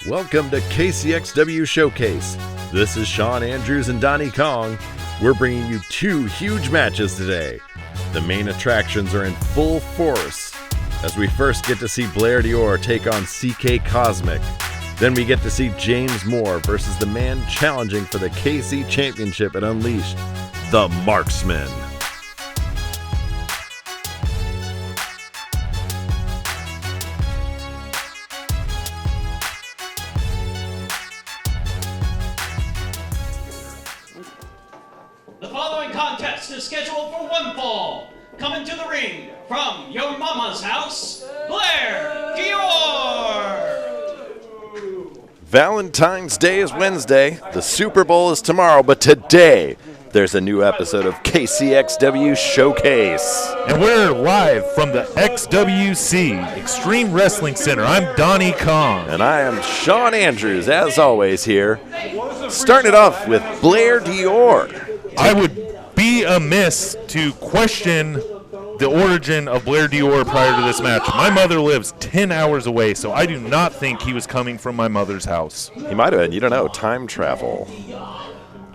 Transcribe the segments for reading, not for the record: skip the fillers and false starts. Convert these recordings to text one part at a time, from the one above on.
Welcome to KCXW Showcase. This is Sean Andrews and Donnie Kong. We're bringing you two huge matches today. The main attractions are in full force, as we first get to see Blaire Dior take on CK Cosmic. Then we get to see James Moore versus the man challenging for the KC Championship at Unleashed, the Marksman. The following contest is scheduled for one fall. Coming to the ring from your mama's house, Blaire Dior! Valentine's Day is Wednesday, the Super Bowl is tomorrow, but today there's a new episode of KCXW Showcase. And we're live from the XWC, Extreme Wrestling Center. I'm Donnie Kong. And I am Sean Andrews, as always here. Starting it off with Blaire Dior. I would be amiss to question the origin of Blaire Dior prior to this match. My mother lives 10 hours away, so I do not think he was coming from my mother's house. He might have been. You don't know. Time travel.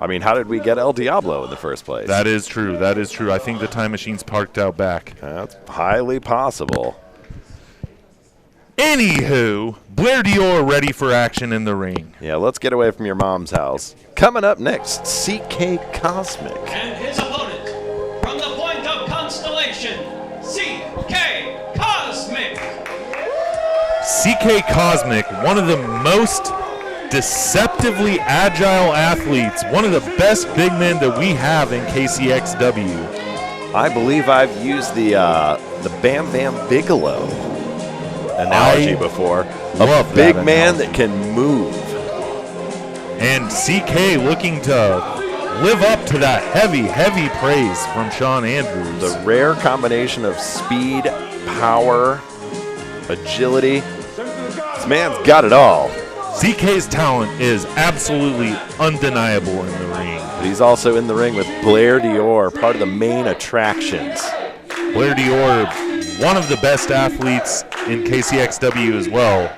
I mean, how did we get El Diablo in the first place? That is true. That is true. I think the time machine's parked out back. That's highly possible. Anywho, Blaire Dior ready for action in the ring. Yeah, let's get away from your mom's house. Coming up next, CK Cosmic. And his opponent, from the point of Constellation, CK Cosmic! CK Cosmic, one of the most deceptively agile athletes, one of the best big men that we have in KCXW. I believe I've used the Bam Bam Bigelow analogy before. A big man that can move. And CK looking to live up to that heavy praise from Sean Andrews. The rare combination of speed, power, agility. This man's got it all. CK's talent is absolutely undeniable in the ring. But he's also in the ring with Blaire Dior, part of the main attractions. Blaire Dior, one of the best athletes in KCXW as well.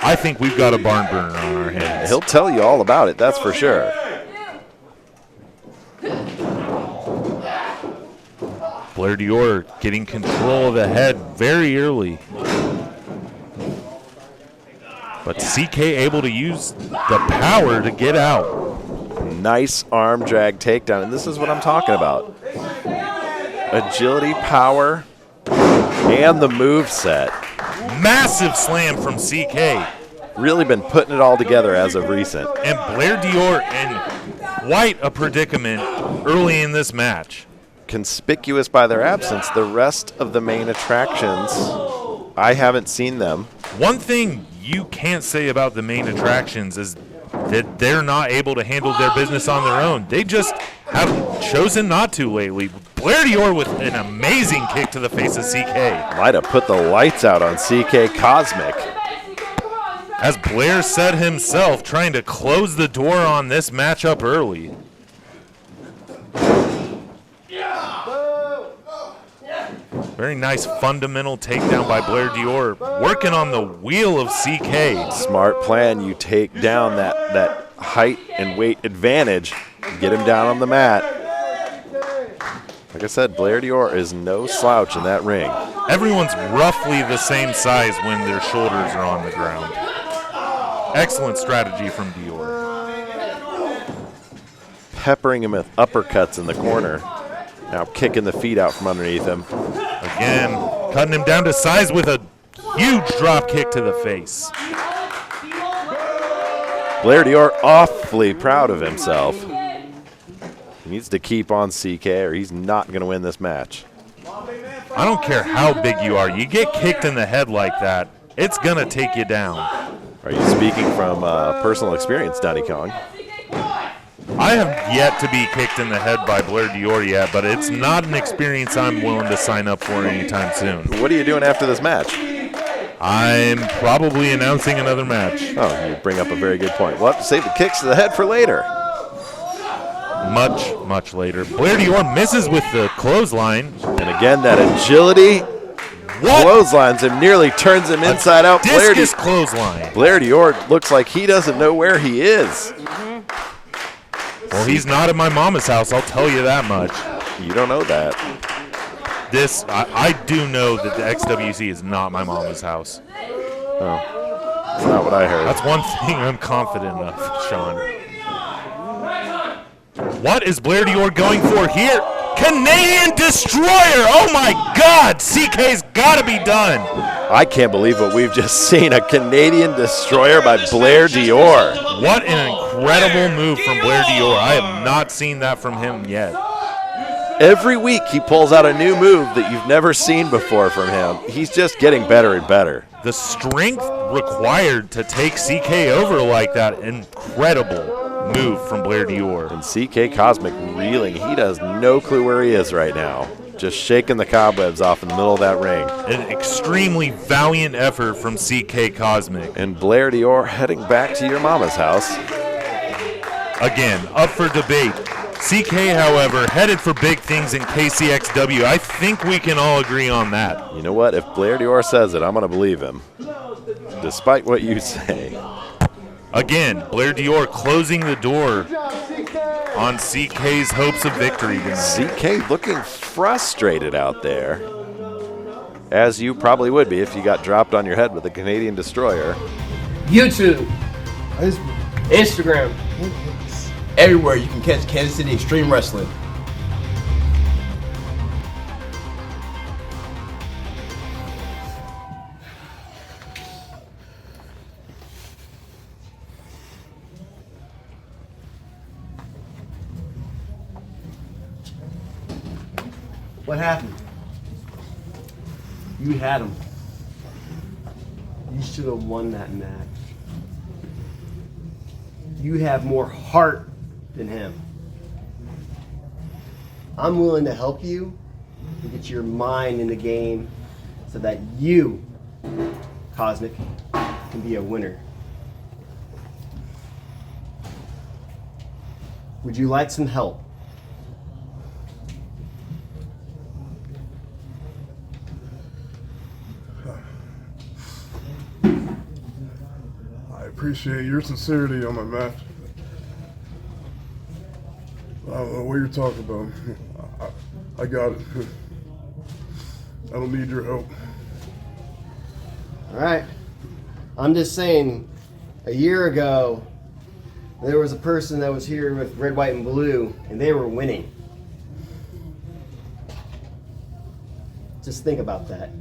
I think we've got a barn burner on our hands. He'll tell you all about it, that's for sure. Blaire Dior getting control of the head very early. But CK able to use the power to get out. Nice arm drag takedown, and this is what I'm talking about. Agility, power, and the moveset. Massive slam from CK. Really been putting it all together as of recent. And Blaire Dior in quite a predicament early in this match. Conspicuous by their absence, the rest of the main attractions, I haven't seen them. One thing you can't say about the main attractions is that they're not able to handle their business on their own. They just have chosen not to lately. Blaire Dior with an amazing kick to the face of CK. Might have put the lights out on CK Cosmic. As Blaire said himself, trying to close the door on this matchup early. Very nice fundamental takedown by Blaire Dior, working on the wheel of CK. Smart plan. You take down that height and weight advantage, get him down on the mat. Like I said, Blaire Dior is no slouch in that ring. Everyone's roughly the same size when their shoulders are on the ground. Excellent strategy from Dior. Peppering him with uppercuts in the corner. Now kicking the feet out from underneath him. Again, cutting him down to size with a huge drop kick to the face. Blaire Dior awfully proud of himself. He needs to keep on CK or he's not going to win this match. I don't care how big you are. You get kicked in the head like that, it's going to take you down. Are you speaking from personal experience, Donnie Kong? I have yet to be kicked in the head by Blaire Dior yet, but it's not an experience I'm willing to sign up for anytime soon. What are you doing after this match? I'm probably announcing another match. Oh, you bring up a very good point. We'll have to save the kicks to the head for later. Much later. Blaire Dior misses with the clothesline. And again, that agility clotheslines him, nearly turns him inside out. Discus clothesline. Blaire Dior looks like he doesn't know where he is. Well, he's not at my mama's house, I'll tell you that much. You don't know that. I do know that the XWC is not my mama's house. Oh, that's not what I heard. That's one thing I'm confident of, Sean. What is Blaire Dior going for here? Canadian Destroyer! Oh my God! CK's got to be done. I can't believe what we've just seen. A Canadian Destroyer by Blaire Dior. What an incredible move from Blaire Dior. I have not seen that from him yet. Every week he pulls out a new move that you've never seen before from him. He's just getting better and better. The strength required to take CK over like that, incredible move from Blaire Dior. And CK Cosmic reeling. He does no clue where he is right now. Just shaking the cobwebs off in the middle of that ring. An extremely valiant effort from CK Cosmic. And Blaire Dior heading back to your mama's house. Again, up for debate. CK, however, headed for big things in KCXW. I think we can all agree on that. You know what? If Blaire Dior says it, I'm going to believe him, despite what you say. Again, Blaire Dior closing the door on CK's hopes of victory tonight. CK looking frustrated out there, as you probably would be if you got dropped on your head with a Canadian Destroyer. YouTube, Instagram, everywhere you can catch Kansas City Extreme Wrestling. What happened? You had him. You should have won that match. You have more heart than him. I'm willing to help you to get your mind in the game so that you, Cosmic, can be a winner. Would you like some help? I appreciate your sincerity on my match. I don't know what you're talking about. I got it. I don't need your help. All right. I'm just saying, a year ago, there was a person that was here with red, white, and blue, and they were winning. Just think about that.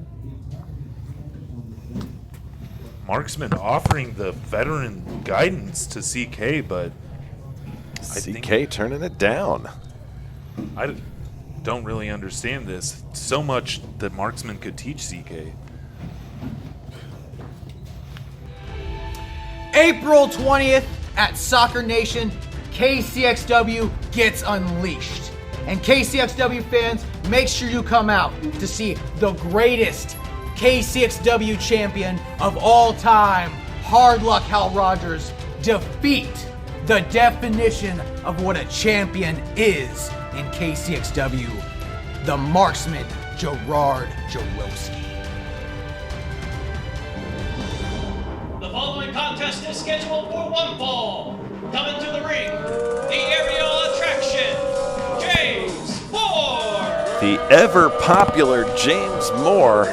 Marksman offering the veteran guidance to CK, but CK turning it down. I don't really understand this. So much that Marksman could teach CK. April 20th at Soccer Nation, KCXW gets unleashed. And KCXW fans, make sure you come out to see the greatest KCXW champion of all time, Hard Luck Hal Rogers, defeat the definition of what a champion is in KCXW, the Marksman, Gerard Jaworski. The following contest is scheduled for one fall. Coming to the ring, the aerial attraction, James Moore. The ever-popular James Moore.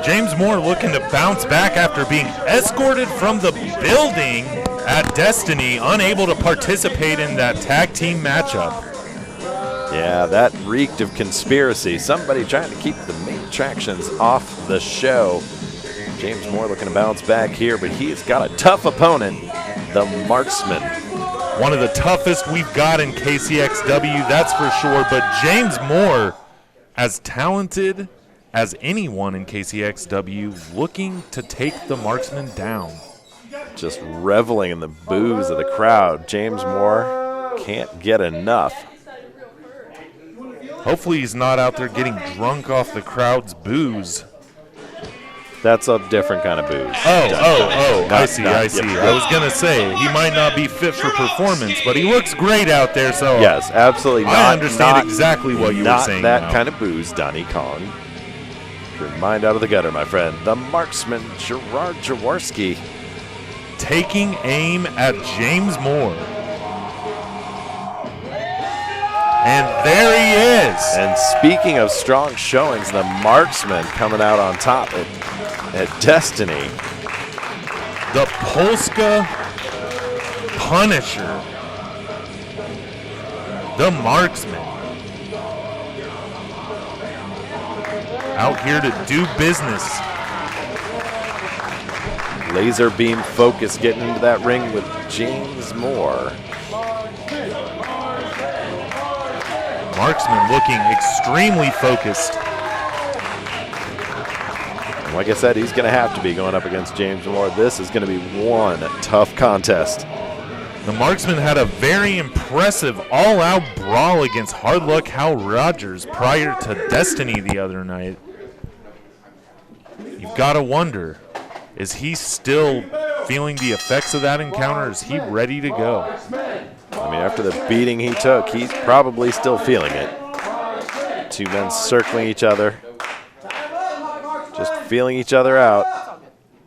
James Moore looking to bounce back after being escorted from the building at Destiny, unable to participate in that tag team matchup. Yeah, that reeked of conspiracy. Somebody trying to keep the main attractions off the show. James Moore looking to bounce back here, but he's got a tough opponent, the Marksman. One of the toughest we've got in KCXW, that's for sure. But James Moore, as talented as anyone in KCXW, looking to take the Marksman down. Just reveling in the boos of the crowd. James Moore can't get enough. Hopefully he's not out there getting drunk off the crowd's booze. That's a different kind of booze. I see. I was going to say, he might not be fit for performance, but he looks great out there, so yes, absolutely not. I understand exactly what you were saying. Not that now. kind of booze, Donnie Kong. Your mind out of the gutter, my friend. The Marksman, Gerard Jaworski. Taking aim at James Moore. And there he is. And speaking of strong showings, the Marksman coming out on top at Destiny. The Polska Punisher. The Marksman. Out here to do business. Laser beam focus getting into that ring with James Moore. Marksman looking extremely focused. Like I said, he's going to have to be going up against James Moore. This is going to be one tough contest. The Marksman had a very impressive all-out brawl against Hard Luck Hal Rogers prior to Destiny the other night. You've got to wonder, is he still feeling the effects of that encounter? Is he ready to go? I mean, after the beating he took, he's probably still feeling it. Two men circling each other, just feeling each other out.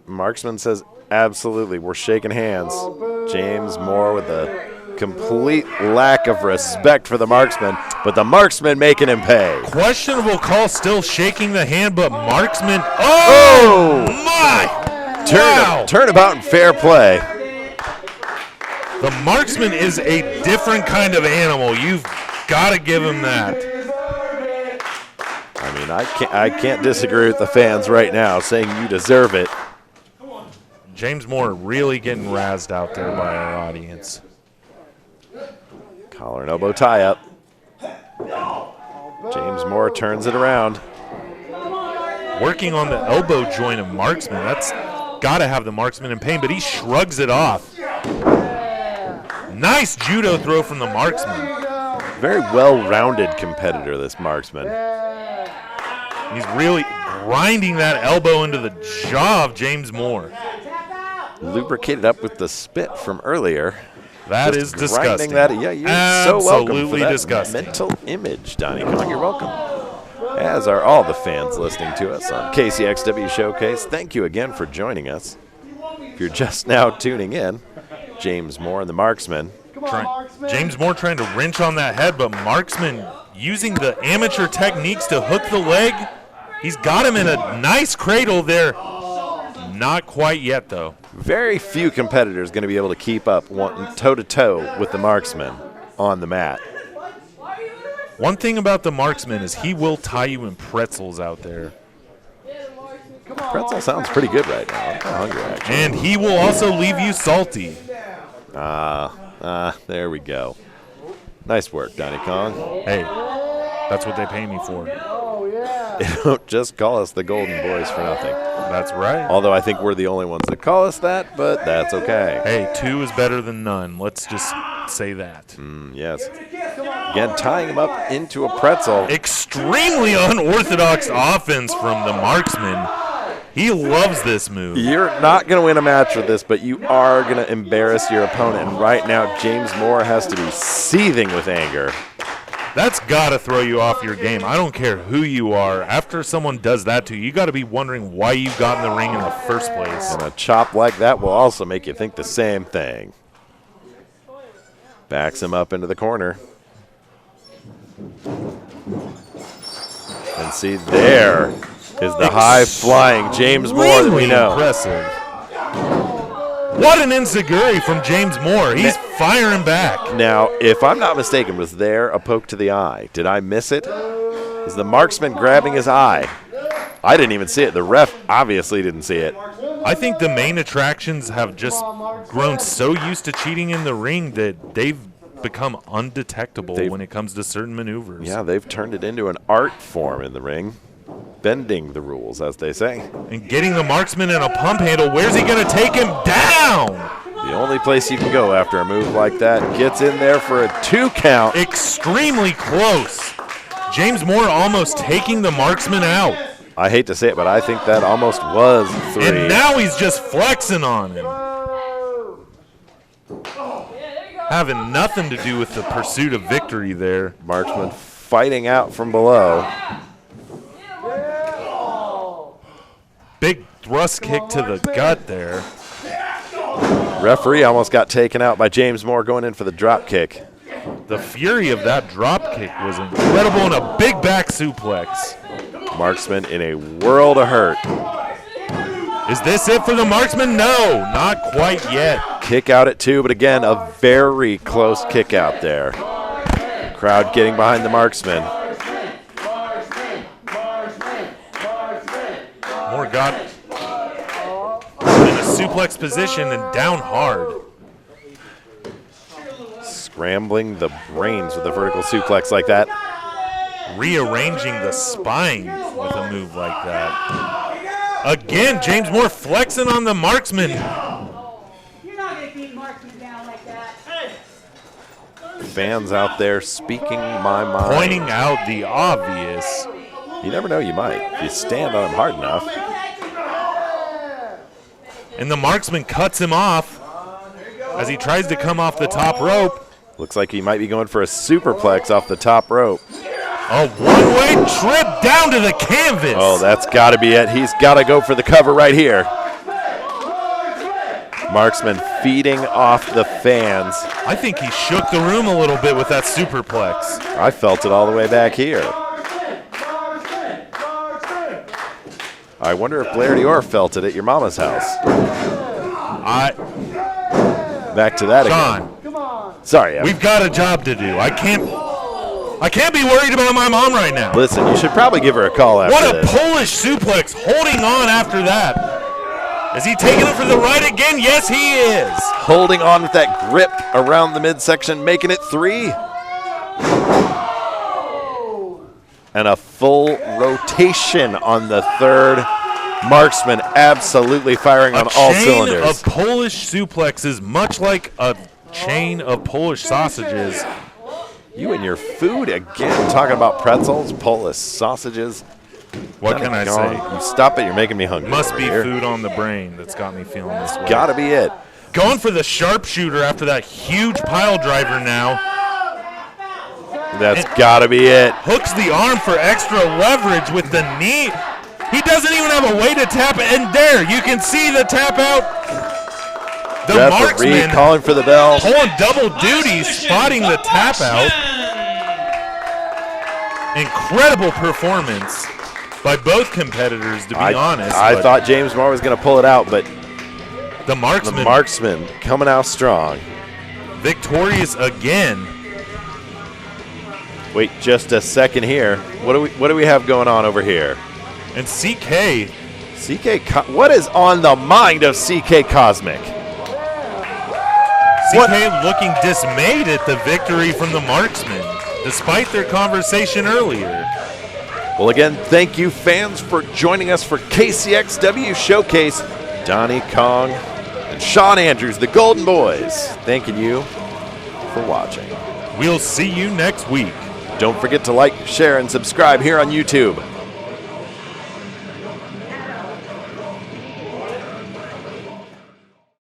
Marksman says, absolutely, we're shaking hands. James Moore with a complete lack of respect for the Marksman, but the Marksman making him pay. Questionable call, still shaking the hand, but Marksman, oh my! Turnabout and fair play. The Marksman is a different kind of animal. You've got to give him that. I mean, I can't disagree with the fans right now saying you deserve it. James Moore really getting razzed out there by our audience. Collar and elbow tie up. James Moore turns it around. Working on the elbow joint of Marksman. That's got to have the Marksman in pain, but he shrugs it off. Nice judo throw from the Marksman. Very well-rounded competitor, this Marksman. He's really grinding that elbow into the jaw of James Moore. Lubricated up with the spit from earlier. That is disgusting. Yeah, you're so welcome for that disgusting. mental image, Donnie Kong. You're welcome. As are all the fans listening to us on KCXW Showcase. Thank you again for joining us. If you're just now tuning in, James Moore and the Marksman. James Moore trying to wrench on that head, but Marksman using the amateur techniques to hook the leg. He's got him in a nice cradle there. Not quite yet, though. Very few competitors going to be able to keep up toe-to-toe with the Marksman on the mat. One thing about the Marksman is he will tie you in pretzels out there. Pretzel sounds pretty good right now. I'm kind of hungry, actually. And he will also leave you salty. There we go. Nice work, Donnie Kong. Hey, that's what they pay me for. They don't just call us the Golden Boys for nothing. That's right. Although I think we're the only ones that call us that, but that's okay. Hey, 2 is better than none. Let's just say that. Yes. Again, tying him up into a pretzel. Extremely unorthodox offense from the Marksman. He loves this move. You're not going to win a match with this, but you are going to embarrass your opponent. And right now, James Moore has to be seething with anger. That's got to throw you off your game. I don't care who you are. After someone does that to you, you got to be wondering why you got in the ring in the first place. And a chop like that will also make you think the same thing. Backs him up into the corner. And see, there is the high-flying James Moore that we know. Impressive. What an enziguri from James Moore. He's firing back. Now, if I'm not mistaken, was there a poke to the eye? Did I miss it? Is the Marksman grabbing his eye? I didn't even see it. The ref obviously didn't see it. I think the main attractions have just grown so used to cheating in the ring that they've become undetectable when it comes to certain maneuvers. Yeah, they've turned it into an art form in the ring. Bending the rules, as they say. And getting the Marksman in a pump handle. Where's he going to take him down? The only place you can go after a move like that. Gets in there for a 2 count. Extremely close. James Moore almost taking the Marksman out. I hate to say it, but I think that almost was 3. And now he's just flexing on him. Having nothing to do with the pursuit of victory there. Marksman fighting out from below. thrust kick to the gut there. Referee almost got taken out by James Moore going in for the drop kick. The fury of that drop kick was incredible, and a big back suplex. Marksman in a world of hurt. Is this it for the Marksman? No, not quite yet. Kick out at 2, but again, a very close kick out there. Crowd getting behind the Marksman. Moore got in a suplex position and down hard. Scrambling the brains with a vertical suplex like that. Rearranging the spine with a move like that. Again, James Moore flexing on the Marksman. You're not going to beat Marksman down like that. Fans out there speaking my mind. Pointing out the obvious. You never know, you might. If you stand on him hard enough. And the Marksman cuts him off as he tries to come off the top rope. Looks like he might be going for a superplex off the top rope. A one-way trip down to the canvas. Oh, that's got to be it. He's got to go for the cover right here. Marksman feeding off the fans. I think he shook the room a little bit with that superplex. I felt it all the way back here. I wonder if Blaire Dior felt it at your mama's house. Back to that Sean, again. Sorry, we've got a job to do. I can't be worried about my mom right now. Listen, you should probably give her a call after What a this. Polish suplex, holding on after that. Is he taking it for the right again? Yes, he is. Holding on with that grip around the midsection, making it 3. And a full rotation on the third. Marksman absolutely firing on all cylinders. A chain of Polish suplexes, much like a chain of Polish sausages. You and your food again, talking about pretzels, Polish sausages. What can I say? You stop it, you're making me hungry. Must be here. food on the brain that's got me feeling this way. Gotta be it. Going for the sharpshooter after that huge pile driver now. That's gotta be it. Hooks the arm for extra leverage with the knee. He doesn't even have a way to tap it. And there, you can see the tap out. The Referee Marksman calling for the bell. pulling double duty, spotting the tap out. Incredible performance by both competitors, to be honest. I thought James Moore was going to pull it out, but the Marksman coming out strong. Victorious again. Wait just a second here. What do we have going on over here? And CK, what is on the mind of CK Cosmic? CK looking dismayed at the victory from the Marksman, despite their conversation earlier. Well, again, thank you, fans, for joining us for KCXW Showcase. Donnie Kong and Sean Andrews, the Golden Boys, thanking you for watching. We'll see you next week. Don't forget to like, share, and subscribe here on YouTube.